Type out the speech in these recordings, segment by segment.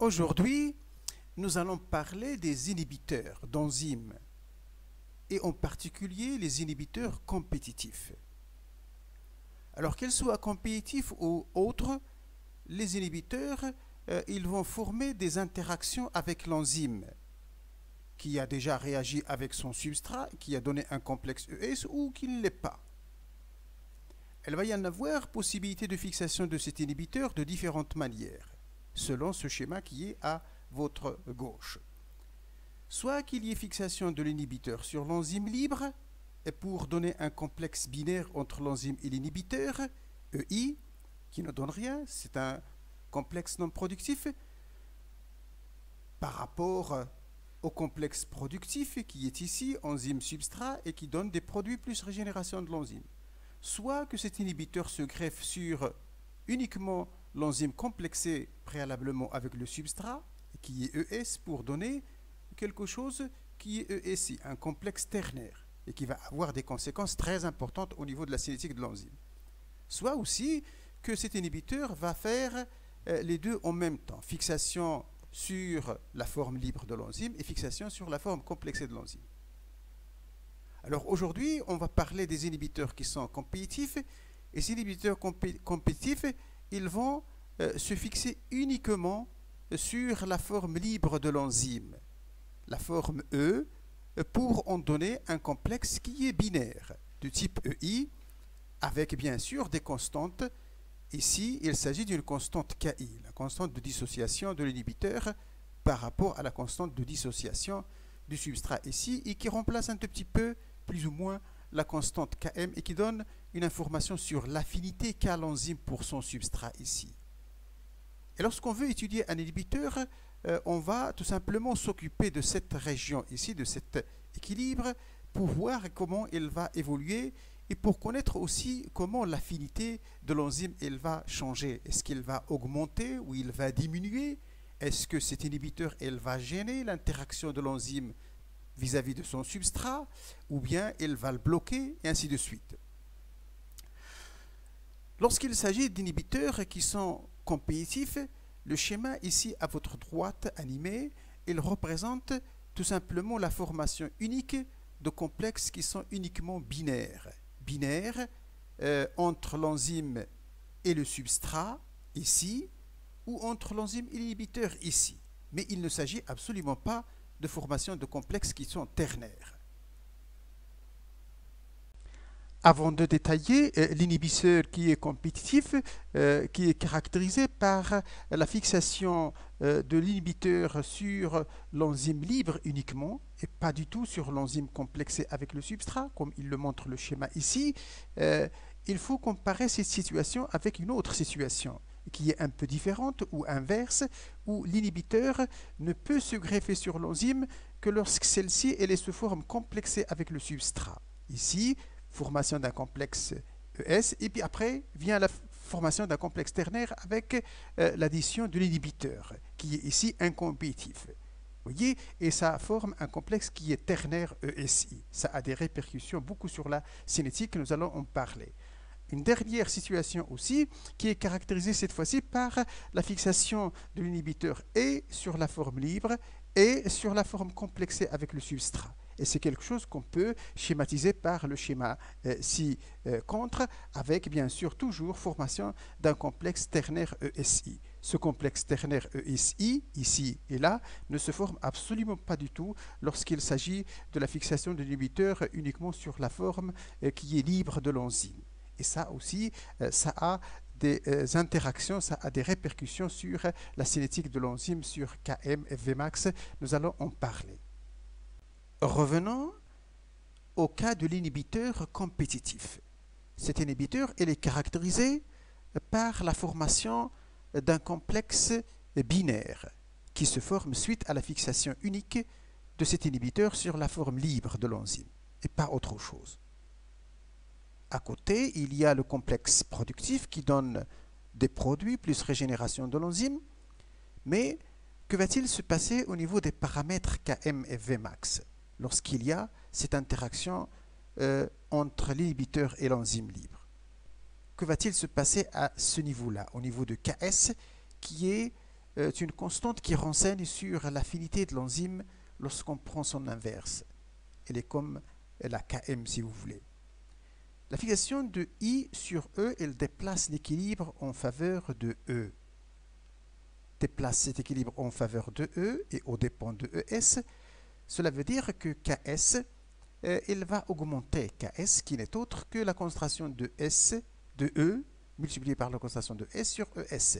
Aujourd'hui, nous allons parler des inhibiteurs d'enzymes et en particulier les inhibiteurs compétitifs. Alors qu'ils soient compétitifs ou autres, les inhibiteurs ils vont former des interactions avec l'enzyme qui a déjà réagi avec son substrat, qui a donné un complexe ES ou qui ne l'est pas. Il va y en avoir possibilité de fixation de cet inhibiteur de différentes manières, selon ce schéma qui est à votre gauche. Soit qu'il y ait fixation de l'inhibiteur sur l'enzyme libre, et pour donner un complexe binaire entre l'enzyme et l'inhibiteur, EI, qui ne donne rien, c'est un complexe non productif, par rapport au complexe productif qui est ici, enzyme substrat, et qui donne des produits plus régénération de l'enzyme. Soit que cet inhibiteur se greffe sur uniquement l'enzyme complexée préalablement avec le substrat, qui est ES, pour donner quelque chose qui est ESI, un complexe ternaire, et qui va avoir des conséquences très importantes au niveau de la cinétique de l'enzyme. Soit aussi que cet inhibiteur va faire les deux en même temps, fixation sur la forme libre de l'enzyme et fixation sur la forme complexée de l'enzyme. Alors aujourd'hui, on va parler des inhibiteurs qui sont compétitifs, et ces inhibiteurs compétitifs, ils vont se fixer uniquement sur la forme libre de l'enzyme, la forme E, pour en donner un complexe qui est binaire, de type EI, avec bien sûr des constantes. Ici, il s'agit d'une constante KI, la constante de dissociation de l'inhibiteur par rapport à la constante de dissociation du substrat ici, et qui remplace un tout petit peu, plus ou moins, la constante Km et qui donne une information sur l'affinité qu'a l'enzyme pour son substrat ici. Et lorsqu'on veut étudier un inhibiteur, on va tout simplement s'occuper de cette région ici, de cet équilibre, pour voir comment il va évoluer et pour connaître aussi comment l'affinité de l'enzyme elle va changer. Est-ce qu'il va augmenter ou il va diminuer? Est-ce que cet inhibiteur elle va gêner l'interaction de l'enzyme vis-à-vis de son substrat, ou bien il va le bloquer, et ainsi de suite. Lorsqu'il s'agit d'inhibiteurs qui sont compétitifs, le schéma ici à votre droite animé, il représente tout simplement la formation unique de complexes qui sont uniquement binaires. Binaires entre l'enzyme et le substrat ici, ou entre l'enzyme et l'inhibiteur ici. Mais il ne s'agit absolument pas de formation de complexes qui sont ternaires. Avant de détailler l'inhibiteur qui est compétitif, qui est caractérisé par la fixation de l'inhibiteur sur l'enzyme libre uniquement, et pas du tout sur l'enzyme complexée avec le substrat, comme il le montre le schéma ici, il faut comparer cette situation avec une autre situation qui est un peu différente ou inverse, où l'inhibiteur ne peut se greffer sur l'enzyme que lorsque celle-ci est sous forme complexée avec le substrat. Ici, formation d'un complexe ES, et puis après vient la formation d'un complexe ternaire avec l'addition de l'inhibiteur, qui est ici incompétitif. Vous voyez, et ça forme un complexe qui est ternaire ESI. Ça a des répercussions beaucoup sur la cinétique, nous allons en parler. Une dernière situation aussi qui est caractérisée cette fois-ci par la fixation de l'inhibiteur et sur la forme libre et sur la forme complexée avec le substrat. Et c'est quelque chose qu'on peut schématiser par le schéma ci-contre, avec bien sûr toujours formation d'un complexe ternaire ESI. Ce complexe ternaire ESI, ici et là, ne se forme absolument pas du tout lorsqu'il s'agit de la fixation de l'inhibiteur uniquement sur la forme qui est libre de l'enzyme. Et ça aussi, ça a des interactions, ça a des répercussions sur la cinétique de l'enzyme, sur Km et Vmax. Nous allons en parler. Revenons au cas de l'inhibiteur compétitif. Cet inhibiteur, il est caractérisé par la formation d'un complexe binaire qui se forme suite à la fixation unique de cet inhibiteur sur la forme libre de l'enzyme et pas autre chose. À côté, il y a le complexe productif qui donne des produits plus régénération de l'enzyme. Mais que va-t-il se passer au niveau des paramètres Km et Vmax lorsqu'il y a cette interaction entre l'inhibiteur et l'enzyme libre? Que va-t-il se passer à ce niveau-là, au niveau de Ks, qui est est une constante qui renseigne sur l'affinité de l'enzyme lorsqu'on prend son inverse. Elle est comme la Km si vous voulez. La fixation de I sur E, elle déplace l'équilibre en faveur de E. Déplace cet équilibre en faveur de E et aux dépens de ES. Cela veut dire que Ks, il va augmenter Ks qui n'est autre que la concentration de E multipliée par la concentration de S sur ES.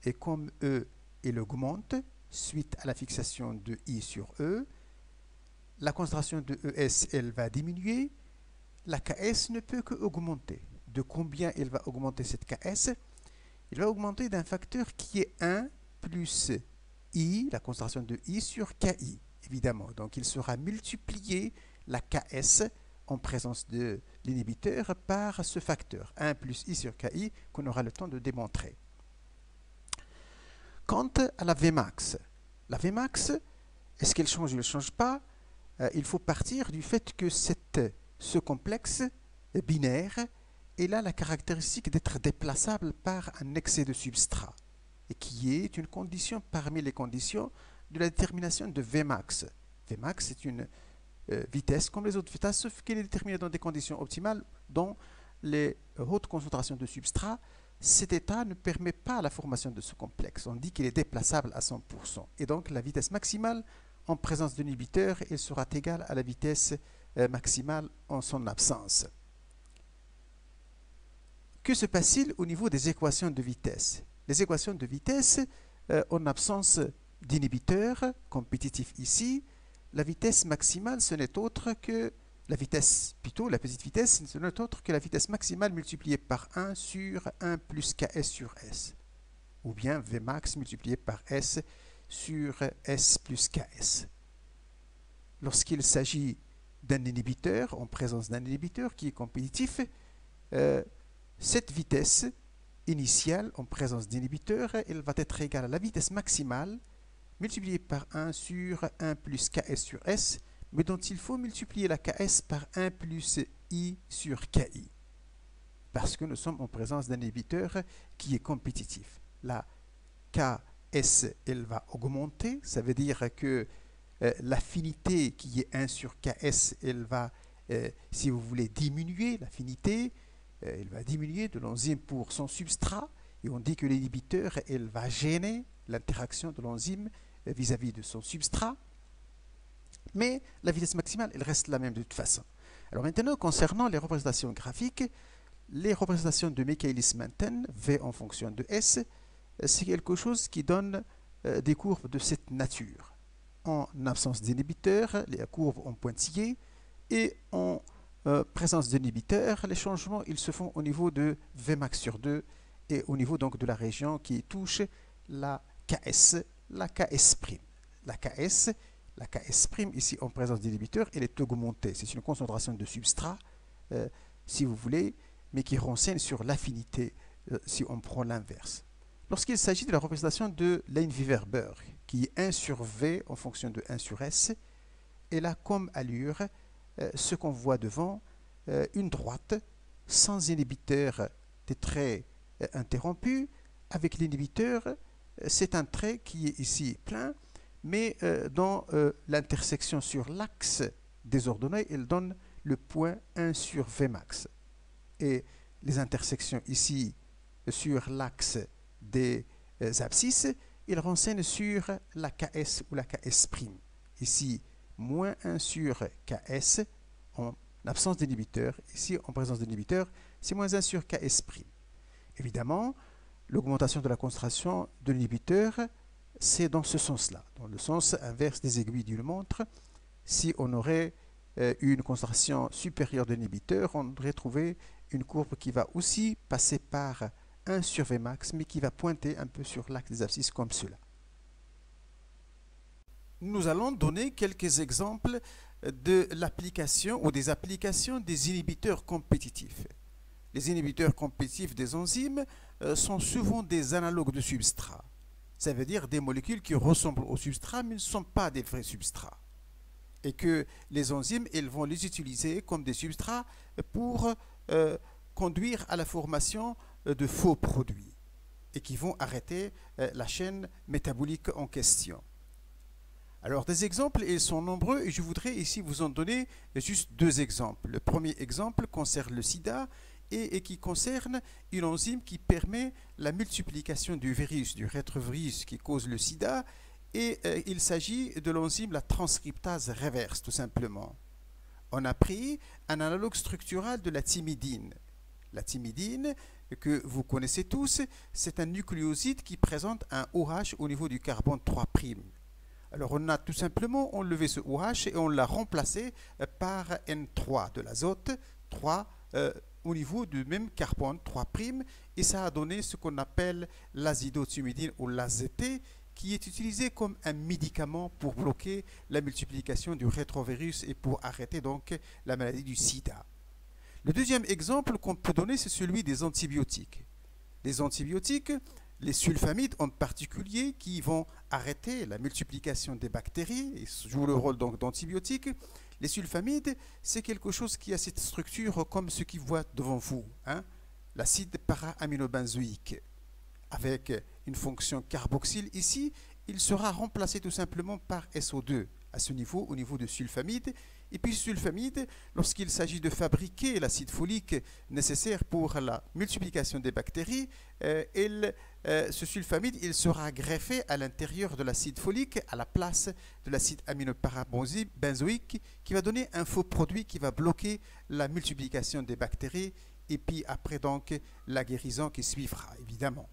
Et comme E, il augmente suite à la fixation de I sur E, la concentration de ES, elle va diminuer. La Ks ne peut qu'augmenter. De combien il va augmenter cette Ks? Il va augmenter d'un facteur qui est 1 plus I, la concentration de I sur Ki, évidemment. Donc il sera multiplié la Ks en présence de l'inhibiteur par ce facteur, 1 plus I sur Ki, qu'on aura le temps de démontrer. Quant à la Vmax, est-ce qu'elle change ou elle ne change pas? Il faut partir du fait que ce complexe binaire, il a la caractéristique d'être déplaçable par un excès de substrat, et qui est une condition parmi les conditions de la détermination de Vmax. Vmax est une vitesse comme les autres vitesses, sauf qu'elle est déterminée dans des conditions optimales dont les hautes concentrations de substrat. Cet état ne permet pas la formation de ce complexe. On dit qu'il est déplaçable à 100%. Et donc la vitesse maximale en présence d'un inhibiteur, elle sera égale à la vitesse maximale en son absence. Que se passe-t-il au niveau des équations de vitesse? Les équations de vitesse, en absence d'inhibiteur compétitif ici, la vitesse maximale, ce n'est autre que la vitesse, plutôt la petite vitesse, ce n'est autre que la vitesse maximale multipliée par 1 sur 1 plus Ks sur S. Ou bien Vmax multiplié par S sur S plus Ks. Lorsqu'il s'agit d'un inhibiteur, en présence d'un inhibiteur qui est compétitif, cette vitesse initiale en présence d'inhibiteur, elle va être égale à la vitesse maximale multipliée par 1 sur 1 plus Ks sur S, mais dont il faut multiplier la Ks par 1 plus I sur Ki, parce que nous sommes en présence d'un inhibiteur qui est compétitif. La Ks, elle va augmenter, ça veut dire que l'affinité qui est 1 sur Ks, elle va, si vous voulez, diminuer l'affinité, elle va diminuer de l'enzyme pour son substrat, et on dit que l'inhibiteur, elle va gêner l'interaction de l'enzyme vis-à-vis de son substrat, mais la vitesse maximale, elle reste la même de toute façon. Alors maintenant, concernant les représentations graphiques, les représentations de Michaelis-Menten, V en fonction de S, c'est quelque chose qui donne des courbes de cette nature. En absence d'inhibiteur, les courbes en pointillé, et en présence d'inhibiteur, les changements ils se font au niveau de Vmax sur 2 et au niveau donc de la région qui touche la Ks, la Ks'. La Ks' ici en présence d'inhibiteur, elle est augmentée. C'est une concentration de substrat, si vous voulez, mais qui renseigne sur l'affinité si on prend l'inverse. Lorsqu'il s'agit de la représentation de Lane-Viverberg, qui est 1 sur V en fonction de 1 sur S, elle a comme allure ce qu'on voit devant, une droite sans inhibiteur des traits interrompus. Avec l'inhibiteur, c'est un trait qui est ici plein, mais dans l'intersection sur l'axe des ordonnées, elle donne le point 1 sur Vmax. Et les intersections ici sur l'axe des abscisses, ils renseignent sur la Ks ou la Ks'. Ici, moins 1 sur Ks en absence d'inhibiteur. Ici, en présence d'inhibiteur, c'est moins 1 sur Ks'. Évidemment, l'augmentation de la concentration de l'inhibiteur, c'est dans ce sens-là, dans le sens inverse des aiguilles d'une montre. Si on aurait une concentration supérieure de l'inhibiteur, on devrait trouver une courbe qui va aussi passer par 1 sur Vmax, mais qui va pointer un peu sur l'axe des abscisses comme cela. Nous allons donner quelques exemples de l'application ou des applications des inhibiteurs compétitifs. Les inhibiteurs compétitifs des enzymes sont souvent des analogues de substrats. Ça veut dire des molécules qui ressemblent au substrat mais ne sont pas des vrais substrats. Et que les enzymes, elles vont les utiliser comme des substrats pour conduire à la formation de faux produits. et qui vont arrêter la chaîne métabolique en question. Alors des exemples, ils sont nombreux et je voudrais ici vous en donner juste deux exemples. Le premier exemple concerne le sida et qui concerne une enzyme qui permet la multiplication du virus, du rétrovirus qui cause le sida, et il s'agit de l'enzyme la transcriptase reverse tout simplement. On a pris un analogue structural de la thymidine. La thymidine, que vous connaissez tous, c'est un nucléoside qui présente un OH au niveau du carbone 3'. Alors on a tout simplement enlevé ce OH et on l'a remplacé par N3 de l'azote, 3 au niveau du même carbone 3', et ça a donné ce qu'on appelle l'azidothymidine ou l'AZT, qui est utilisé comme un médicament pour bloquer la multiplication du rétrovirus et pour arrêter donc la maladie du sida. Le deuxième exemple qu'on peut donner, c'est celui des antibiotiques. Les antibiotiques, les sulfamides en particulier, qui vont arrêter la multiplication des bactéries et jouent le rôle donc d'antibiotiques. Les sulfamides, c'est quelque chose qui a cette structure comme ce qu'ils voient devant vous, hein, l'acide para-aminobenzoïque. Avec une fonction carboxyle ici, il sera remplacé tout simplement par SO2 à ce niveau, au niveau de sulfamide. Et puis ce sulfamide, lorsqu'il s'agit de fabriquer l'acide folique nécessaire pour la multiplication des bactéries, ce sulfamide il sera greffé à l'intérieur de l'acide folique à la place de l'acide aminoparabenzoïque qui va donner un faux produit qui va bloquer la multiplication des bactéries et puis après donc la guérison qui suivra évidemment.